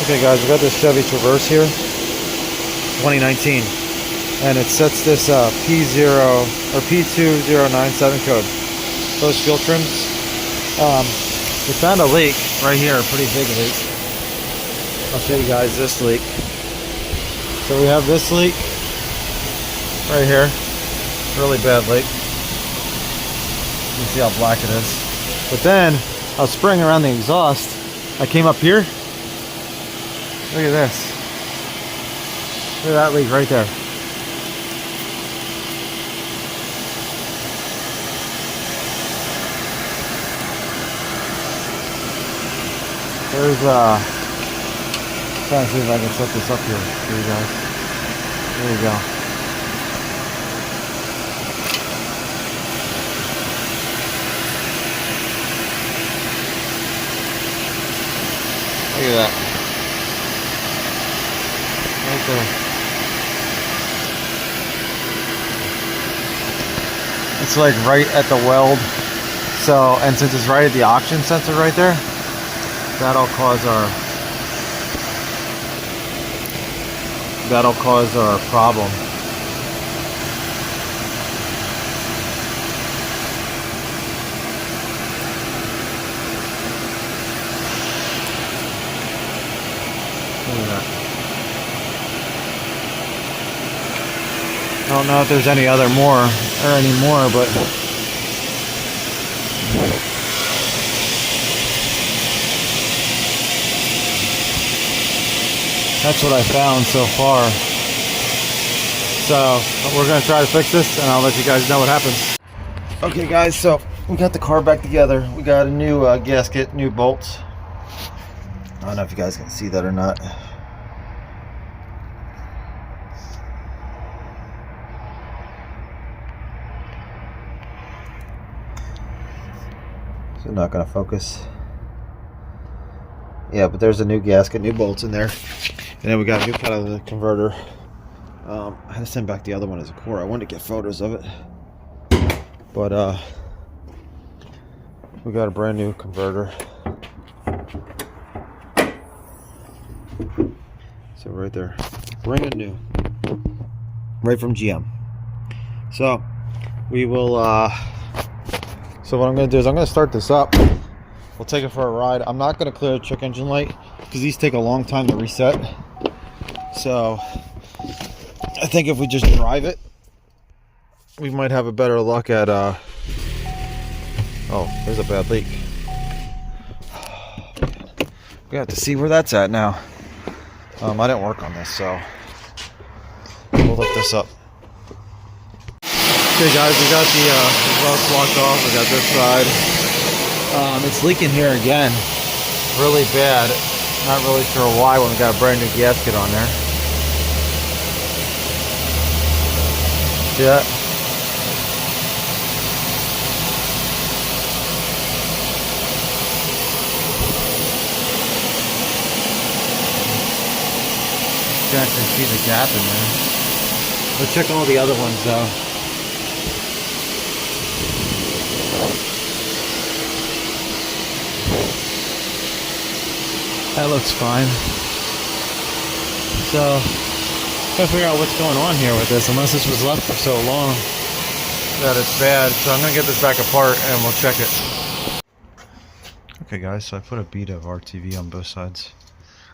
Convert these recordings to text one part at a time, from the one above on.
Okay guys, we got this Chevy Travers here, 2019, and it sets this P2097 code. Those fuel trims. We found a leak right here, a pretty big leak. I'll show you guys this leak. So we have this leak right here, really bad leak. You can see how black it is. But then I was spraying around the exhaust. I came up here. Look at this. Look at that leak right there. There's trying to see if I can set this up here for you guys. There you go. Look at that. Right there. It's like right at the weld. So, and since it's right at the oxygen sensor right there, that'll cause our problem. Look at that. I don't know if there's any more, but that's what I found so far. So we're gonna try to fix this, and I'll let you guys know what happens. Okay guys, so we got the car back together. We got a new gasket, new bolts. I don't know if you guys can see that or not. So not gonna focus. Yeah, but there's a new gasket, new bolts in there. And then we got a new catalytic converter. I had to send back the other one as a core. I wanted to get photos of it. But we got a brand new converter. So right there, brand new. Right from GM. So we will, so what I'm gonna do is I'm gonna start this up. We'll take it for a ride. I'm not going to clear the check engine light because these take a long time to reset. So I think if we just drive it, we might have a better luck at oh, there's a bad leak. We have to see where that's at now. I didn't work on this, so we'll lift this up. Okay guys, we got the exhaust locked off. We got this side. It's leaking here again, really bad. Not really sure why when we got a brand new gasket on there. See that? You can actually see the gap in there. Let's check all the other ones though. That looks fine. So, gotta figure out what's going on here with this, unless this was left for so long that it's bad. So I'm gonna get this back apart and we'll check it. Okay guys, so I put a bead of RTV on both sides.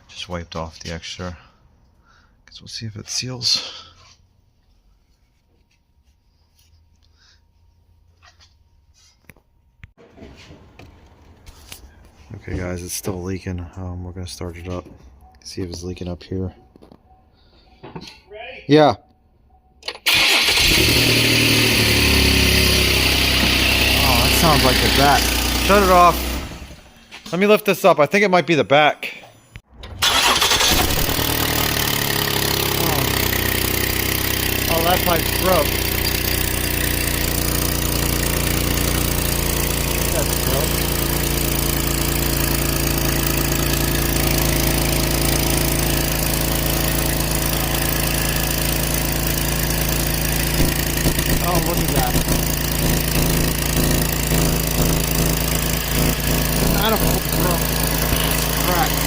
Just wiped off the extra. Guess we'll see if it seals. Okay guys, it's still leaking. We're gonna start it up. See if it's leaking up here. Ready? Yeah. Oh, that sounds like the back. Shut it off. Let me lift this up. I think it might be the back. Oh, that pipe's broke. That's broke. Oh, look at that. Manifold broke. Cracked.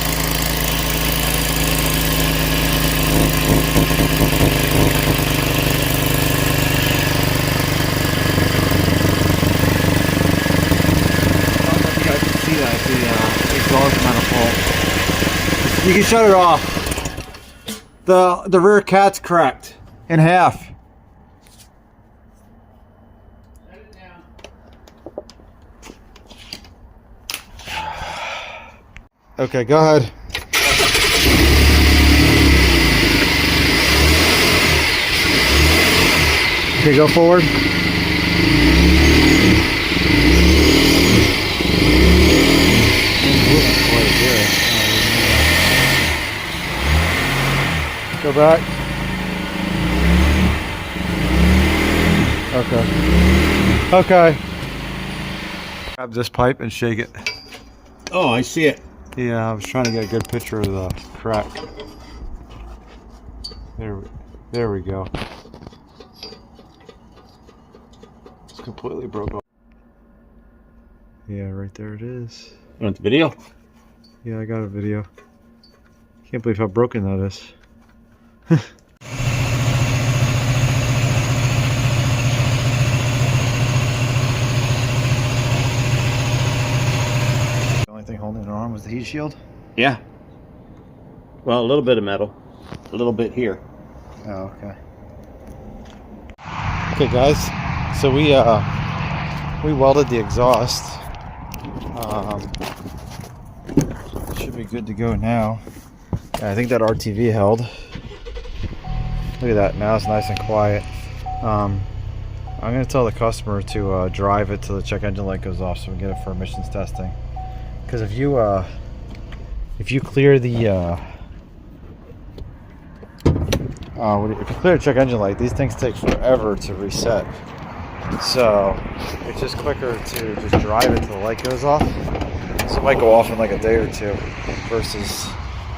You can shut it off. The rear cat's cracked in half. Set it down. Okay, go ahead. Okay, go forward. Go back. Okay. Okay. Grab this pipe and shake it. Oh, I see it. Yeah, I was trying to get a good picture of the crack. There we go. It's completely broke off. Yeah, right there it is. You want the video? Yeah, I got a video. Can't believe how broken that is. The only thing holding it on was the heat shield? Yeah. Well, a little bit of metal. A little bit here. Oh, okay. Okay, guys. So we welded the exhaust. Should be good to go now. Yeah, I think that RTV held. Look at that. Now it's nice and quiet. I'm going to tell the customer to drive it till the check engine light goes off, so we get it for emissions testing. Because if you clear the if you clear the check engine light, these things take forever to reset. So it's just quicker to just drive it till the light goes off. So it might go off in like a day or two versus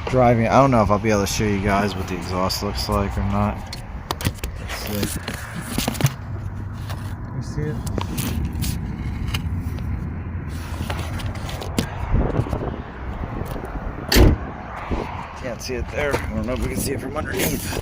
driving. I don't know if I'll be able to show you guys what the exhaust looks like or not. Let's see. Can you see it? Can't see it there. I don't know if we can see it from underneath.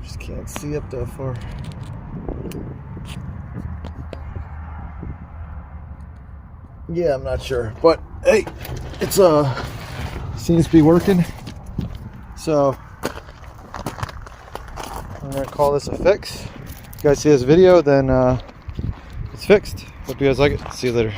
Just can't see up that far. Yeah, I'm not sure, but hey, it's seems to be working. So I'm gonna call this a fix. If you guys see this video, then it's fixed. Hope you guys like it. See you later.